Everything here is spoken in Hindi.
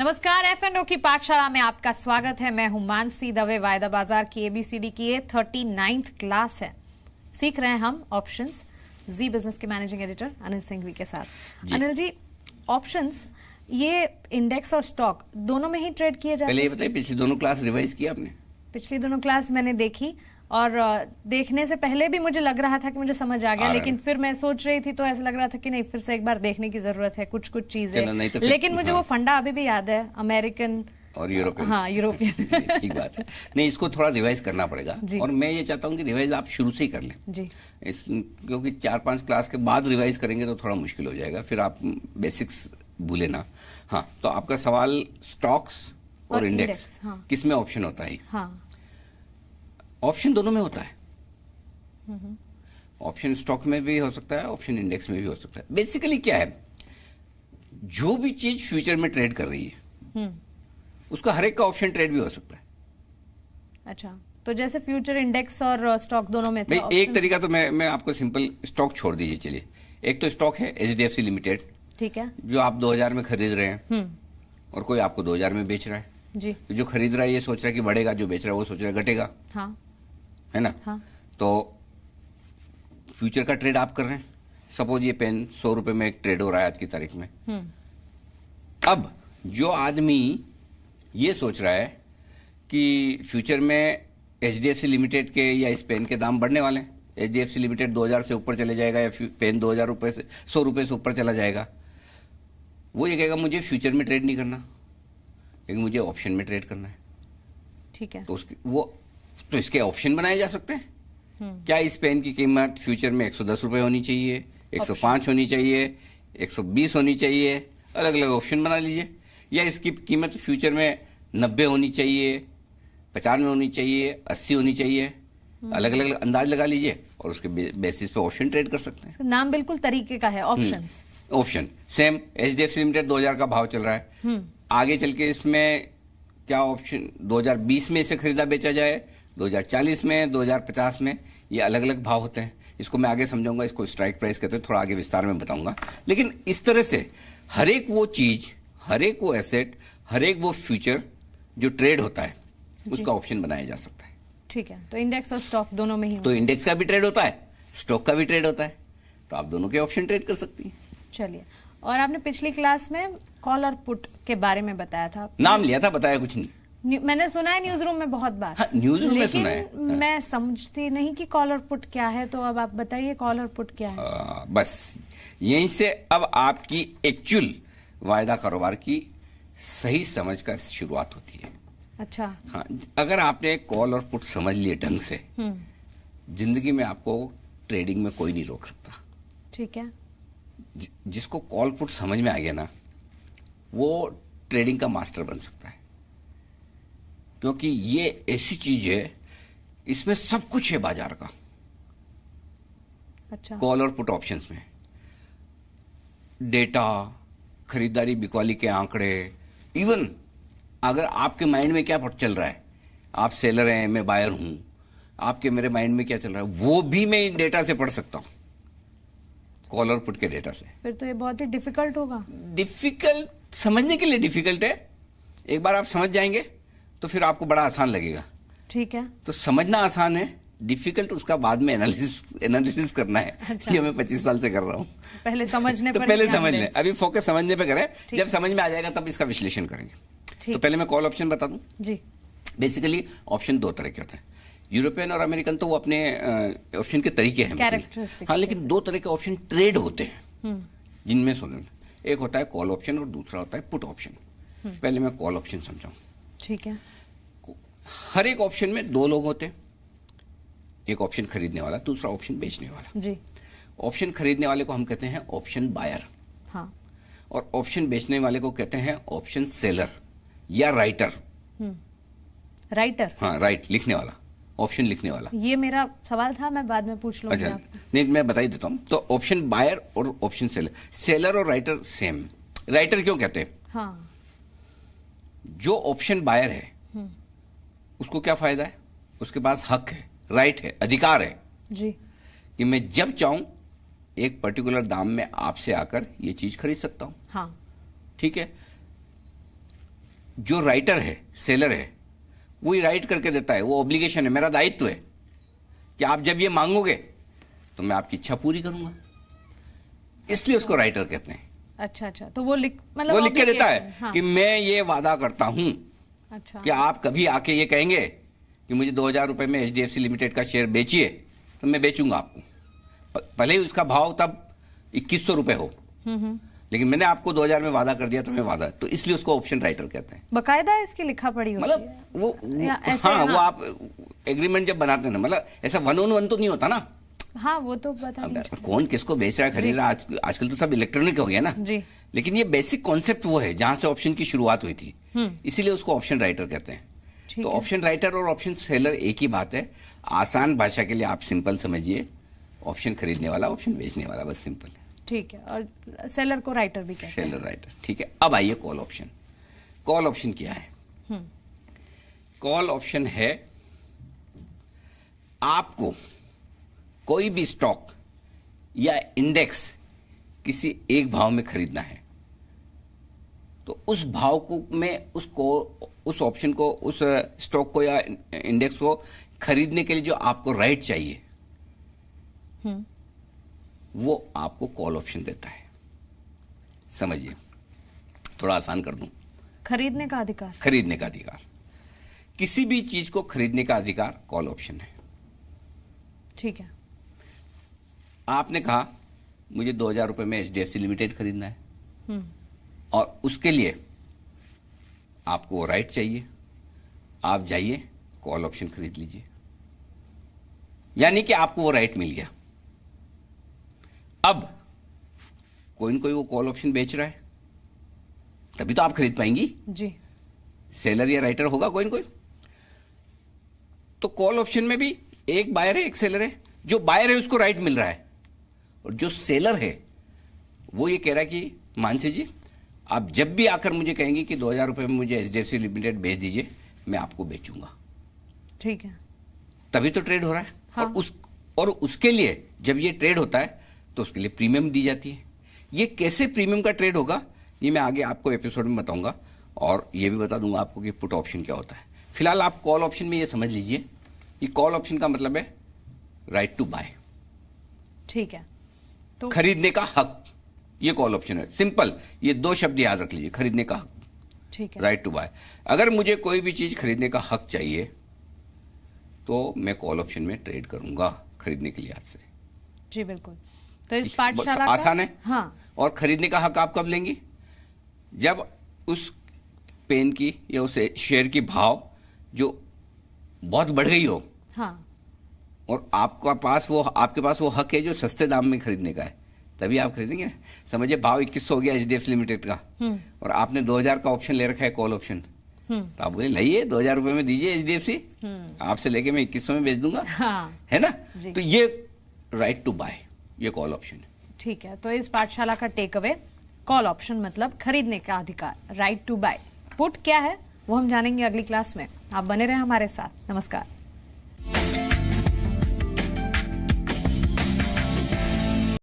नमस्कार, F&O की पाठशाला में आपका स्वागत है। मैं हूं मानसी दवे। वायदा बाजार की ABCD की ये 39th क्लास है। सीख रहे हैं हम ऑप्शंस जी बिजनेस के मैनेजिंग एडिटर अनिल सिंघवी के साथ। अनिल जी, ऑप्शंस ये इंडेक्स और स्टॉक दोनों में ही ट्रेड किए जाते हैं। पहले ये बताइए, पिछली दोनों क्लास रिवाइज किया आपने? पिछली दोनों क्लास मैंने देखी और देखने से पहले भी मुझे लग रहा था कि मुझे समझ आ गया, लेकिन फिर मैं सोच रही थी तो ऐसा लग रहा था कि नहीं, फिर से एक बार देखने की जरूरत है कुछ चीजें। तो लेकिन मुझे वो फंडा अभी भी याद है, अमेरिकन और यूरोपियन। हाँ, यूरोपियन। ठीक बात है। नहीं, इसको थोड़ा रिवाइज करना पड़ेगा और मैं ये चाहता हूँ कि रिवाइज आप शुरू से ही कर लें जी। क्योंकि 4-5 क्लास के बाद रिवाइज करेंगे तो थोड़ा मुश्किल हो जाएगा, फिर आप बेसिक्स भूले ना। हाँ, तो आपका सवाल स्टॉक्स और इंडेक्स किस में ऑप्शन होता है? हाँ, ऑप्शन दोनों में होता है। ऑप्शन स्टॉक में भी हो सकता है, ऑप्शन इंडेक्स में भी हो सकता है। बेसिकली क्या है, जो भी चीज फ्यूचर में ट्रेड कर रही है उसका हर एक का ऑप्शन ट्रेड भी हो सकता है। अच्छा, तो जैसे फ्यूचर इंडेक्स और स्टॉक दोनों में था। एक तरीका तो मैं आपको सिंपल स्टॉक छोड़ दीजिए, चलिए। एक तो स्टॉक है HDFC लिमिटेड, ठीक है, जो आप 2000 में खरीद रहे हैं और कोई आपको 2000 में बेच रहा है जी। तो जो खरीद रहा है ये सोच रहा है कि बढ़ेगा, जो बेच रहा है वो सोच रहा है घटेगा। हाँ, है ना? हाँ। तो फ्यूचर का ट्रेड आप कर रहे हैं। सपोज ये पेन 100 रुपए में एक ट्रेड हो रहा है आज की तारीख में। अब जो आदमी ये सोच रहा है कि फ्यूचर में HDFC लिमिटेड के या इस पेन के दाम बढ़ने वाले हैं, HDFC लिमिटेड 2000 से ऊपर चले जाएगा या पेन 2000 रुपए से 100 रुपए से ऊपर चला जाएगा, वो ये कहेगा मुझे फ्यूचर में ट्रेड नहीं करना, लेकिन मुझे ऑप्शन में ट्रेड करना है। ठीक है, तो इसके ऑप्शन बनाए जा सकते हैं। क्या इस पेन की कीमत फ्यूचर में 110 रुपए होनी चाहिए, 105 होनी चाहिए, 120 होनी चाहिए, अलग अलग ऑप्शन बना लीजिए। या इसकी कीमत फ्यूचर में 90 होनी चाहिए, 95 होनी चाहिए, 80 होनी चाहिए, अलग अलग अंदाज लगा लीजिए और उसके बेसिस पे ऑप्शन ट्रेड कर सकते हैं। नाम बिल्कुल तरीके का है, options. Option same HDFC limited 2000 का भाव चल रहा है, आगे चल के इसमें क्या ऑप्शन 2020 में इसे खरीदा बेचा जाए, 2040 में, 2050 में, ये अलग अलग भाव होते हैं। इसको मैं आगे समझाऊंगा, इसको स्ट्राइक प्राइस कहते हैं, थोड़ा आगे विस्तार में बताऊंगा। लेकिन इस तरह से हर एक वो चीज, हर एक वो एसेट, हर एक वो फ्यूचर जो ट्रेड होता है उसका ऑप्शन बनाया जा सकता है। ठीक है, तो इंडेक्स और स्टॉक दोनों में ही तो इंडेक्स का भी ट्रेड होता है, स्टॉक का भी ट्रेड होता है, तो आप दोनों के ऑप्शन ट्रेड कर सकती हैं। चलिए, और आपने पिछली क्लास में कॉल और पुट के बारे में बताया था। नाम लिया था, बताया कुछ नहीं। मैंने सुना है न्यूज रूम में बहुत बार। हाँ, न्यूज रूम में सुना है। लेकिन मैं समझती नहीं कि कॉल और पुट क्या है, तो अब आप बताइए कॉल और पुट क्या है। बस यहीं से अब आपकी एक्चुअल वायदा कारोबार की सही समझ का शुरुआत होती है। अच्छा, हाँ, अगर आपने कॉल और पुट समझ लिए ढंग से, जिंदगी में आपको ट्रेडिंग में कोई नहीं रोक सकता। ठीक है, जिसको कॉल पुट समझ में आ गया ना, वो ट्रेडिंग का मास्टर बन सकता है, क्योंकि ये ऐसी चीज है, इसमें सब कुछ है बाजार का। अच्छा, कॉल और पुट ऑप्शंस में डेटा, खरीदारी बिकवाली के आंकड़े, इवन अगर आपके माइंड में क्या चल रहा है, आप सेलर हैं, मैं बायर हूं, आपके मेरे माइंड में क्या चल रहा है, वो भी मैं इन डेटा से पढ़ सकता हूं, कॉल और पुट के डेटा से। फिर तो ये बहुत ही डिफिकल्ट होगा। डिफिकल्ट समझने के लिए डिफिकल्ट है, एक बार आप समझ जाएंगे तो फिर आपको बड़ा आसान लगेगा। ठीक है, तो समझना आसान है, डिफिकल्ट उसका बाद में एनालिसिस करना है। अच्छा। ये मैं 25 साल से कर रहा हूँ। पहले समझने तो पर पहले ध्यान समझ दें। लें, अभी फोकस समझने पे करें, जब समझ में आ जाएगा तब इसका विश्लेषण करेंगे। तो पहले मैं कॉल ऑप्शन बता दूं। जी। बेसिकली ऑप्शन दो तरह के होते हैं, यूरोपियन और अमेरिकन, तो वो अपने ऑप्शन के तरीके हैं। हाँ, लेकिन दो तरह के ऑप्शन ट्रेड होते हैं जिनमें सुन, एक होता है कॉल ऑप्शन और दूसरा होता है पुट ऑप्शन। पहले मैं कॉल ऑप्शन समझाऊं। ठीक है, हर एक ऑप्शन में दो लोग होते हैं, एक ऑप्शन खरीदने वाला, दूसरा ऑप्शन बेचने वाला। जी। ऑप्शन खरीदने वाले को हम कहते हैं ऑप्शन बायर। हाँ। और ऑप्शन बेचने वाले को कहते हैं ऑप्शन सेलर या राइटर। राइटर? हाँ, राइट, लिखने वाला, ऑप्शन लिखने वाला। ये मेरा सवाल था, मैं बाद में पूछ लूंगी। अच्छा, नहीं, मैं बता ही देता हूँ। तो ऑप्शन बायर और ऑप्शन सेलर, सेलर और राइटर सेम। राइटर क्यों कहते हैं? हाँ। जो ऑप्शन बायर है उसको क्या फायदा है, उसके पास हक है, राइट है, अधिकार है जी, कि मैं जब चाहूं एक पर्टिकुलर दाम में आपसे आकर ये चीज खरीद सकता हूं। हाँ। ठीक है। जो राइटर है, सेलर है, वही राइट करके देता है, वो ऑब्लिगेशन है, मेरा दायित्व है कि आप जब ये मांगोगे तो मैं आपकी इच्छा पूरी करूंगा, इसलिए उसको राइटर कहते हैं। अच्छा अच्छा, तो वो लिख के देता है हाँ। कि मैं ये वादा करता हूं अच्छा, कि आप कभी आके ये कहेंगे कि मुझे 2000 रुपए में HDFC लिमिटेड का शेयर बेचिए, तो मैं बेचूंगा आपको, भले ही उसका भाव तब 2100 रुपए हो, लेकिन मैंने आपको 2000 में वादा कर दिया, तो मैं वादा, तो इसलिए उसको ऑप्शन राइटर कहते हैं। बकायदा इसकी लिखा पड़ी होती है मतलब वो आप एग्रीमेंट जब बनाते हैं ना, मतलब ऐसा 1-on-1 तो नहीं होता ना। हाँ, वो तो बता दीजिए। कौन किसको बेच रहा है, खरीद रहा है, आजकल तो सब इलेक्ट्रॉनिक हो गया ना जी। लेकिन ये बेसिक कॉन्सेप्ट वो है जहां से ऑप्शन की शुरुआत हुई थी, इसीलिए उसको ऑप्शन राइटर कहते हैं। तो ऑप्शन राइटर और ऑप्शन सेलर एक ही बात है। आसान भाषा के लिए आप सिंपल समझिए, ऑप्शन खरीदने वाला, ऑप्शन बेचने वाला, बस सिंपल है। ठीक है, और सेलर को राइटर भी कहते हैं। सेलर राइटर, ठीक है। अब आइए कॉल ऑप्शन। कॉल ऑप्शन क्या है? कॉल ऑप्शन है आपको कोई भी स्टॉक या इंडेक्स किसी एक भाव में खरीदना है, तो उस भाव को में उसको, उस ऑप्शन को, उस स्टॉक को या इंडेक्स को खरीदने के लिए जो आपको राइट चाहिए, वो आपको कॉल ऑप्शन देता है। समझिए, थोड़ा आसान कर दूं। खरीदने का अधिकार, खरीदने का अधिकार, किसी भी चीज को खरीदने का अधिकार कॉल ऑप्शन है। ठीक है। आपने कहा मुझे 2000 रुपए में HDFC लिमिटेड खरीदना है, और उसके लिए आपको वो राइट चाहिए, आप जाइए कॉल ऑप्शन खरीद लीजिए, यानी कि आपको वो राइट मिल गया। अब कोई न कोई वो कॉल ऑप्शन बेच रहा है, तभी तो आप खरीद पाएंगी जी। सेलर या राइटर होगा कोई न कोई। तो कॉल ऑप्शन में भी एक बायर है, एक सेलर है। जो बायर है उसको राइट मिल रहा है, और जो सेलर है वो ये कह रहा है कि मानसी जी, आप जब भी आकर मुझे कहेंगे कि 2000 रुपए में मुझे HDFC लिमिटेड बेच दीजिए, मैं आपको बेचूंगा। ठीक है, तभी तो ट्रेड हो रहा है। हाँ। और उसके लिए जब ये ट्रेड होता है तो उसके लिए प्रीमियम दी जाती है। ये कैसे प्रीमियम का ट्रेड होगा, ये मैं आगे आपको एपिसोड में बताऊंगा, और ये भी बता दूंगा आपको कि पुट ऑप्शन क्या होता है। फिलहाल आप कॉल ऑप्शन में ये समझ लीजिए कि कॉल ऑप्शन का मतलब है राइट टू बाय। ठीक है, तो खरीदने का हक, ये कॉल ऑप्शन है। सिंपल, ये 2 शब्द याद रख लीजिए, खरीदने का हक, ठीक है, राइट टू बाय। अगर मुझे कोई भी चीज खरीदने का हक चाहिए तो मैं कॉल ऑप्शन में ट्रेड करूंगा खरीदने के लिहाज से। जी बिल्कुल। तो इस पाठशाला आसान है। हाँ। और खरीदने का हक आप कब लेंगी? जब उस पेन की या उस शेयर की भाव जो बहुत बढ़ गई हो, हाँ, और आपके पास वो हक है जो सस्ते दाम में खरीदने का है, तभी आप खरीदेंगे। समझिए भाव 2100 हो गया HDFC लिमिटेड का, और आपने 2000 का ऑप्शन ले रखा है कॉल ऑप्शन, तो आप बोले लाइए 2000 रुपए में दीजिए HDFC, आपसे लेके मैं 2100 में बेच दूंगा। हाँ, है ना? जी। तो ये राइट टू बाय, ये कॉल ऑप्शन है। ठीक है। तो इस पाठशाला का टेक अवे, कॉल ऑप्शन मतलब खरीदने का अधिकार, राइट टू बाय। पुट क्या है वो हम जानेंगे अगली क्लास में। आप बने रहे हमारे साथ। नमस्कार।